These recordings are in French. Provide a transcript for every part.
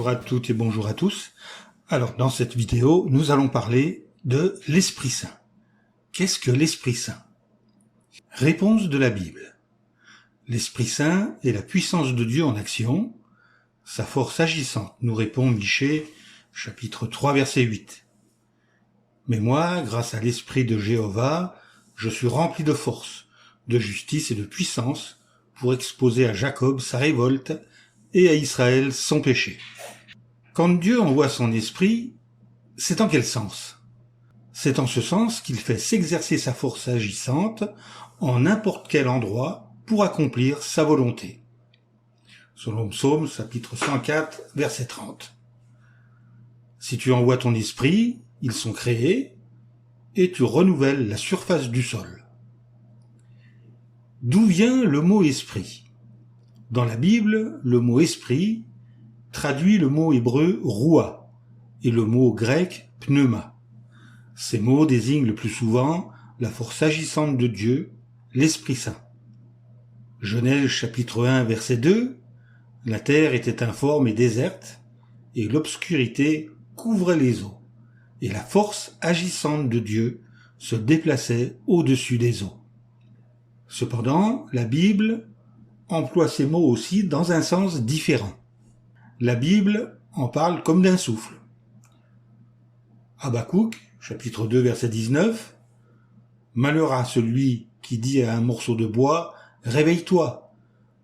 Bonjour à toutes et bonjour à tous. Alors, dans cette vidéo, nous allons parler de l'Esprit Saint. Qu'est-ce que l'Esprit Saint? Réponse de la Bible. L'Esprit Saint est la puissance de Dieu en action, sa force agissante, nous répond Michée, chapitre 3, verset 8. Mais moi, grâce à l'Esprit de Jéhovah, je suis rempli de force, de justice et de puissance pour exposer à Jacob sa révolte et à Israël son péché. Quand Dieu envoie son esprit, c'est en quel sens? C'est en ce sens qu'il fait s'exercer sa force agissante en n'importe quel endroit pour accomplir sa volonté. Selon Psaume, chapitre 104, verset 30. Si tu envoies ton esprit, ils sont créés, et tu renouvelles la surface du sol. D'où vient le mot esprit? Dans la Bible, le mot esprit traduit le mot hébreu roua et le mot grec pneuma. Ces mots désignent le plus souvent la force agissante de Dieu, l'Esprit Saint. Genèse chapitre 1 verset 2, la terre était informe et déserte, et l'obscurité couvrait les eaux, et la force agissante de Dieu se déplaçait au-dessus des eaux. Cependant, la Bible emploie ces mots aussi dans un sens différent. La Bible en parle comme d'un souffle. Habakkuk, chapitre 2, verset 19, « Malheur à celui qui dit à un morceau de bois, « Réveille-toi »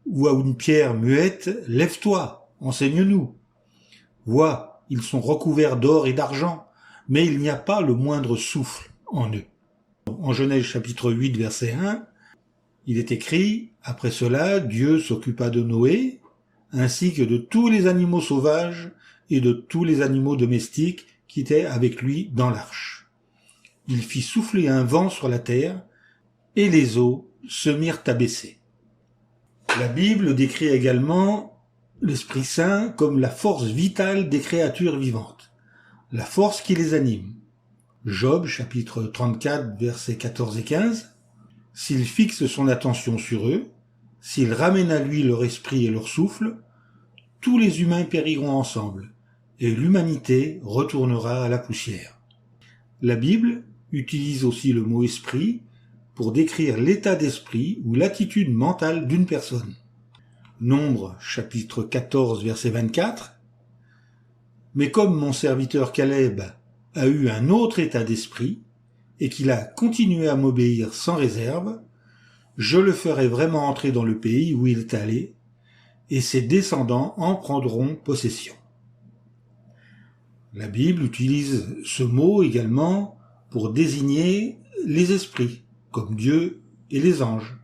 ou à une pierre muette, « Lève-toi, enseigne-nous » ». Vois, ils sont recouverts d'or et d'argent, mais il n'y a pas le moindre souffle en eux. En Genèse chapitre 8, verset 1, il est écrit, « Après cela, Dieu s'occupa de Noé, ainsi que de tous les animaux sauvages et de tous les animaux domestiques qui étaient avec lui dans l'arche. Il fit souffler un vent sur la terre, et les eaux se mirent à baisser. » La Bible décrit également l'Esprit Saint comme la force vitale des créatures vivantes, la force qui les anime. Job, chapitre 34, versets 14 et 15, « S'il fixe son attention sur eux, s'il ramène à lui leur esprit et leur souffle, tous les humains périront ensemble, et l'humanité retournera à la poussière. » La Bible utilise aussi le mot esprit pour décrire l'état d'esprit ou l'attitude mentale d'une personne. Nombre, chapitre 14, verset 24, « Mais comme mon serviteur Caleb a eu un autre état d'esprit, et qu'il a continué à m'obéir sans réserve, je le ferai vraiment entrer dans le pays où il est allé, et ses descendants en prendront possession. » La Bible utilise ce mot également pour désigner les esprits, comme Dieu et les anges.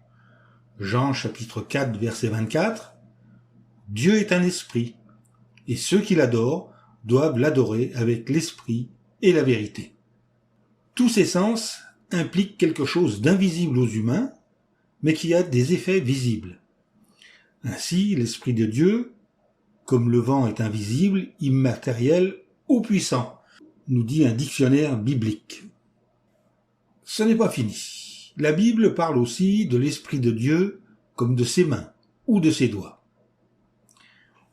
Jean chapitre 4 verset 24, « Dieu est un esprit, et ceux qui l'adorent doivent l'adorer avec l'esprit et la vérité. » Tous ces sens impliquent quelque chose d'invisible aux humains, mais qui a des effets visibles. Ainsi, l'Esprit de Dieu, comme le vent est invisible, immatériel ou puissant, nous dit un dictionnaire biblique. Ce n'est pas fini. La Bible parle aussi de l'Esprit de Dieu comme de ses mains ou de ses doigts.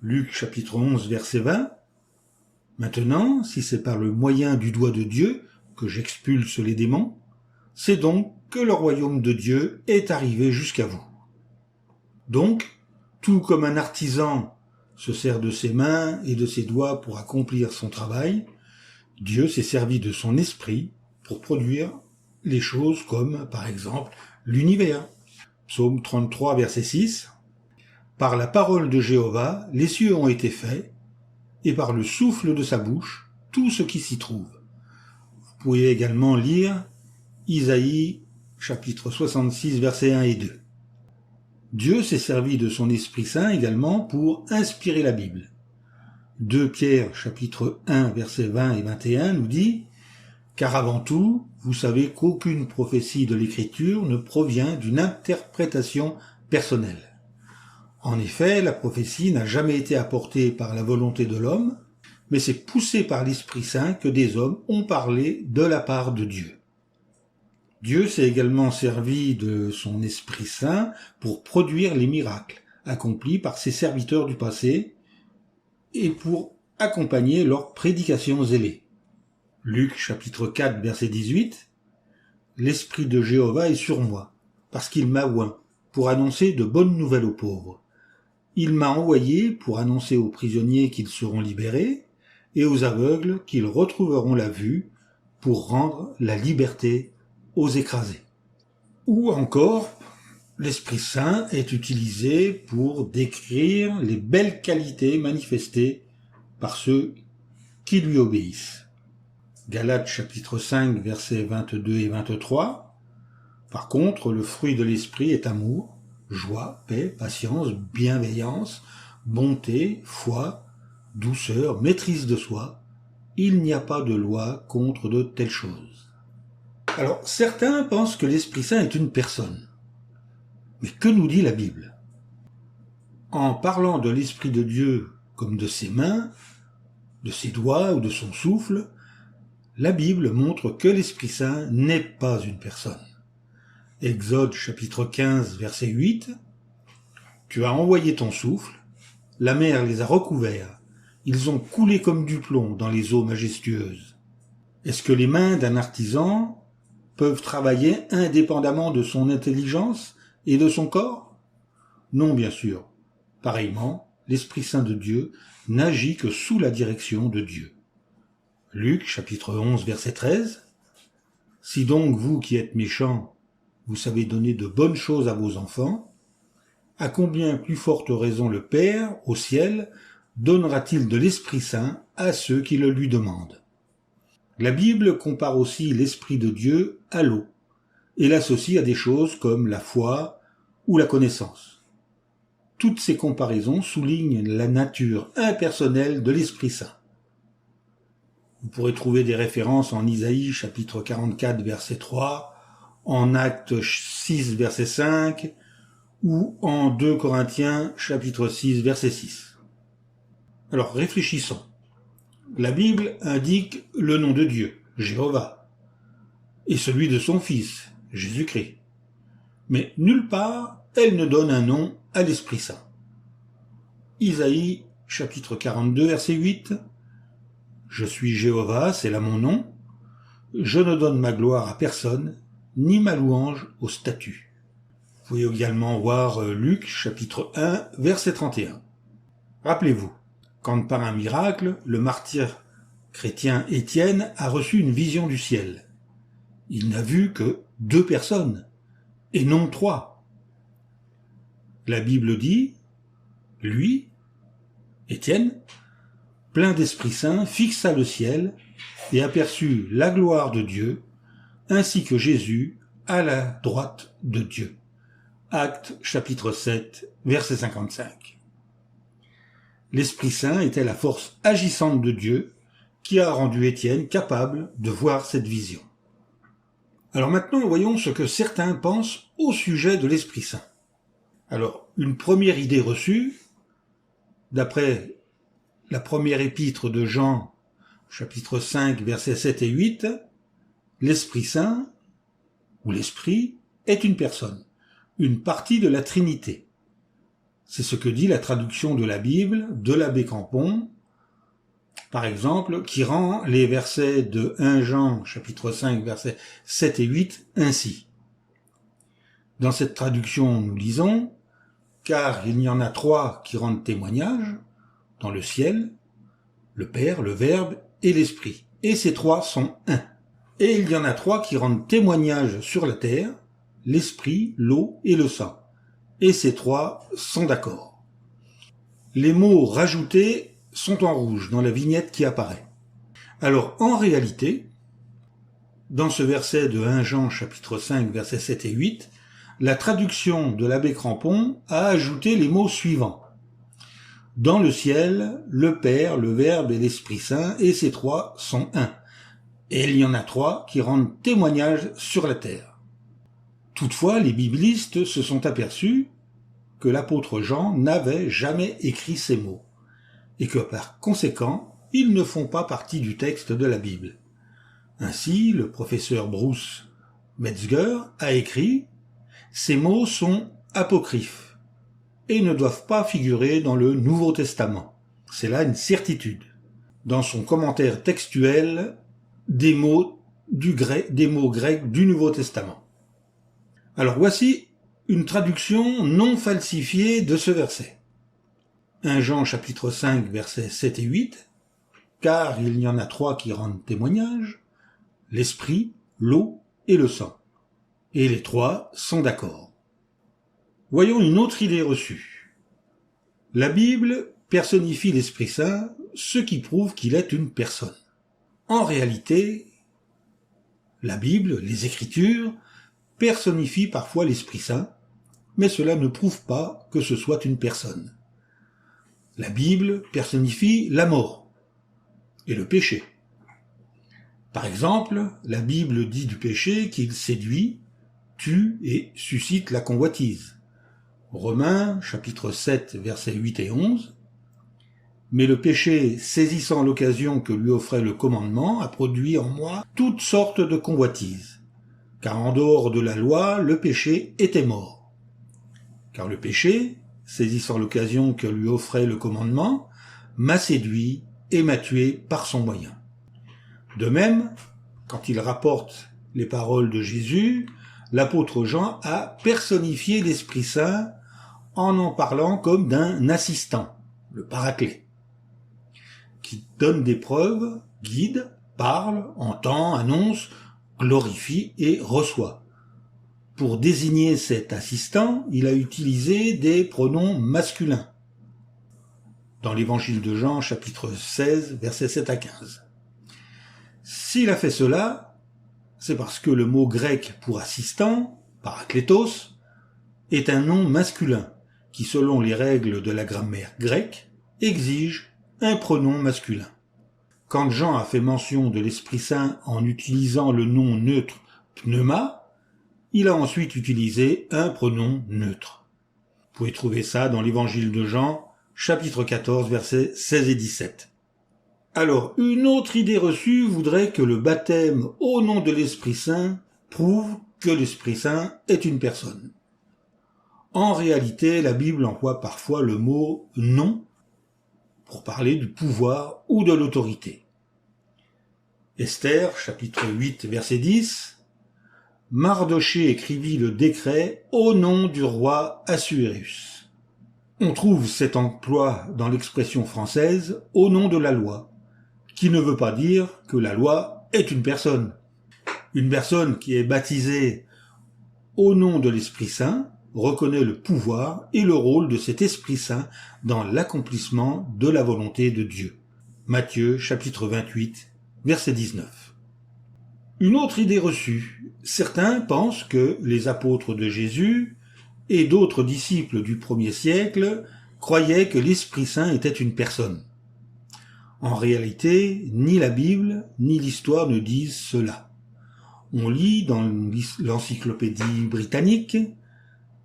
Luc chapitre 11 verset 20, « Maintenant, si c'est par le moyen du doigt de Dieu que j'expulse les démons, c'est donc que le royaume de Dieu est arrivé jusqu'à vous. » Donc, tout comme un artisan se sert de ses mains et de ses doigts pour accomplir son travail, Dieu s'est servi de son esprit pour produire les choses comme, par exemple, l'univers. Psaume 33, verset 6. « Par la parole de Jéhovah, les cieux ont été faits, et par le souffle de sa bouche, tout ce qui s'y trouve. » Vous pouvez également lire Isaïe, chapitre 66, versets 1 et 2. Dieu s'est servi de son Esprit Saint également pour inspirer la Bible. 2 Pierre, chapitre 1, versets 20 et 21 nous dit « Car avant tout, vous savez qu'aucune prophétie de l'Écriture ne provient d'une interprétation personnelle. En effet, la prophétie n'a jamais été apportée par la volonté de l'homme, mais c'est poussé par l'Esprit Saint que des hommes ont parlé de la part de Dieu. » Dieu s'est également servi de son Esprit Saint pour produire les miracles accomplis par ses serviteurs du passé et pour accompagnaient leur prédication zélée. Luc chapitre 4 verset 18 « L'Esprit de Jéhovah est sur moi, parce qu'il m'a oint pour annoncer de bonnes nouvelles aux pauvres. Il m'a envoyé pour annoncer aux prisonniers qu'ils seront libérés et aux aveugles qu'ils retrouveront la vue, pour rendre la liberté aux écrasés. » Ou encore, l'Esprit Saint est utilisé pour décrire les belles qualités manifestées par ceux qui lui obéissent. Galates chapitre 5 versets 22 et 23. Par contre, le fruit de l'Esprit est amour, joie, paix, patience, bienveillance, bonté, foi, douceur, maîtrise de soi. Il n'y a pas de loi contre de telles choses. Alors, certains pensent que l'Esprit Saint est une personne. Mais que nous dit la Bible? En parlant de l'Esprit de Dieu comme de ses mains, de ses doigts ou de son souffle, la Bible montre que l'Esprit Saint n'est pas une personne. Exode chapitre 15 verset 8 « Tu as envoyé ton souffle, la mer les a recouverts, ils ont coulé comme du plomb dans les eaux majestueuses. » Est-ce que les mains d'un artisan peuvent travailler indépendamment de son intelligence et de son corps? Non, bien sûr. Pareillement, l'Esprit Saint de Dieu n'agit que sous la direction de Dieu. Luc chapitre 11 verset 13 « Si donc vous qui êtes méchants, vous savez donner de bonnes choses à vos enfants, à combien plus forte raison le Père, au ciel, donnera-t-il de l'Esprit Saint à ceux qui le lui demandent ?» La Bible compare aussi l'Esprit de Dieu à l'eau, et l'associe à des choses comme la foi ou la connaissance. Toutes ces comparaisons soulignent la nature impersonnelle de l'Esprit Saint. Vous pourrez trouver des références en Isaïe chapitre 44 verset 3, en Actes 6 verset 5, ou en 2 Corinthiens chapitre 6 verset 6. Alors réfléchissons. La Bible indique le nom de Dieu, Jéhovah, et celui de son Fils, Jésus-Christ. Mais nulle part, elle ne donne un nom à l'Esprit Saint. Isaïe, chapitre 42, verset 8. « Je suis Jéhovah, c'est là mon nom. Je ne donne ma gloire à personne, ni ma louange aux statues. » Vous pouvez également voir Luc, chapitre 1, verset 31. Rappelez-vous, quand par un miracle, le martyr chrétien Étienne a reçu une vision du ciel. Il n'a vu que 2 personnes, et non 3. La Bible dit, lui, Étienne, plein d'Esprit Saint, fixa le ciel et aperçut la gloire de Dieu, ainsi que Jésus à la droite de Dieu. Actes chapitre 7, verset 55. L'Esprit Saint était la force agissante de Dieu qui a rendu Étienne capable de voir cette vision. Alors maintenant, voyons ce que certains pensent au sujet de l'Esprit Saint. Alors, une première idée reçue, d'après la première épître de Jean, chapitre 5, versets 7 et 8, l'Esprit Saint, ou l'Esprit, est une personne, une partie de la Trinité. C'est ce que dit la traduction de la Bible de l'abbé Campon, par exemple, qui rend les versets de 1 Jean, chapitre 5, versets 7 et 8, ainsi. Dans cette traduction, nous lisons « Car il y en a 3 qui rendent témoignage, dans le ciel, le Père, le Verbe et l'Esprit. Et ces 3 sont un. Et il y en a 3 qui rendent témoignage sur la terre, l'Esprit, l'eau et le sang. Et ces 3 sont d'accord. » Les mots rajoutés sont en rouge dans la vignette qui apparaît. Alors, en réalité, dans ce verset de 1 Jean chapitre 5, versets 7 et 8, la traduction de l'abbé Crampon a ajouté les mots suivants. Dans le ciel, le Père, le Verbe et l'Esprit Saint, et ces 3 sont un. Et il y en a 3 qui rendent témoignage sur la terre. Toutefois, les biblistes se sont aperçus que l'apôtre Jean n'avait jamais écrit ces mots, et que par conséquent, ils ne font pas partie du texte de la Bible. Ainsi, le professeur Bruce Metzger a écrit « Ces mots sont apocryphes et ne doivent pas figurer dans le Nouveau Testament. C'est là une certitude. » dans son commentaire textuel des mots grecs du Nouveau Testament. Alors voici une traduction non falsifiée de ce verset. 1 Jean chapitre 5 versets 7 et 8, car il y en a 3 qui rendent témoignage, l'esprit, l'eau et le sang. Et les 3 sont d'accord. Voyons une autre idée reçue. La Bible personnifie l'Esprit Saint, ce qui prouve qu'il est une personne. En réalité, la Bible, les Écritures, personnifient parfois l'Esprit Saint, mais cela ne prouve pas que ce soit une personne. La Bible personnifie la mort et le péché. Par exemple, la Bible dit du péché qu'il séduit, tue et suscite la convoitise. Romains, chapitre 7, versets 8 et 11. Mais le péché, saisissant l'occasion que lui offrait le commandement, a produit en moi toutes sortes de convoitises. Car en dehors de la loi, le péché était mort. Car le péché, saisissant l'occasion que lui offrait le commandement, m'a séduit et m'a tué par son moyen. De même, quand il rapporte les paroles de Jésus, l'apôtre Jean a personnifié l'Esprit Saint en parlant comme d'un assistant, le paraclet, qui donne des preuves, guide, parle, entend, annonce, glorifie et reçoit. Pour désigner cet assistant, il a utilisé des pronoms masculins. Dans l'évangile de Jean, chapitre 16, versets 7 à 15. S'il a fait cela, c'est parce que le mot grec pour assistant, parakletos, est un nom masculin qui, selon les règles de la grammaire grecque, exige un pronom masculin. Quand Jean a fait mention de l'Esprit Saint en utilisant le nom neutre pneuma, il a ensuite utilisé un pronom neutre. Vous pouvez trouver ça dans l'évangile de Jean, chapitre 14, versets 16 et 17. Alors, une autre idée reçue voudrait que le baptême au nom de l'Esprit Saint prouve que l'Esprit Saint est une personne. En réalité, la Bible emploie parfois le mot « nom » pour parler du pouvoir ou de l'autorité. Esther, chapitre 8, verset 10, « Mardochée écrivit le décret au nom du roi Assuérus ». On trouve cet emploi dans l'expression française « au nom de la loi », qui ne veut pas dire que la loi est une personne. Une personne qui est baptisée au nom de l'Esprit Saint reconnaît le pouvoir et le rôle de cet Esprit Saint dans l'accomplissement de la volonté de Dieu. Matthieu, chapitre 28, verset 19. Une autre idée reçue. Certains pensent que les apôtres de Jésus et d'autres disciples du 1er siècle croyaient que l'Esprit Saint était une personne. En réalité, ni la Bible ni l'histoire ne disent cela. On lit dans l'encyclopédie britannique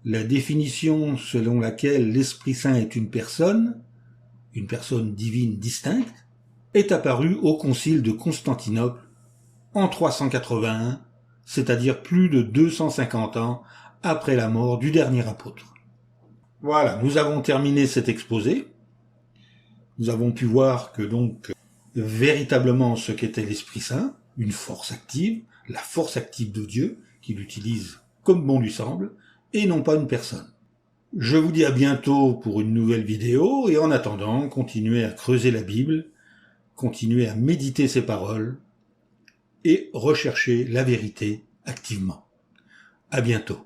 la définition selon laquelle l'Esprit Saint est une personne divine distincte, est apparue au concile de Constantinople en 381, c'est-à-dire plus de 250 ans après la mort du dernier apôtre. Voilà, nous avons terminé cet exposé. Nous avons pu voir que donc, véritablement ce qu'était l'Esprit Saint, une force active, la force active de Dieu, qu'il utilise comme bon lui semble, et non pas une personne. Je vous dis à bientôt pour une nouvelle vidéo, et en attendant, continuez à creuser la Bible, continuez à méditer ses paroles, et rechercher la vérité activement. À bientôt.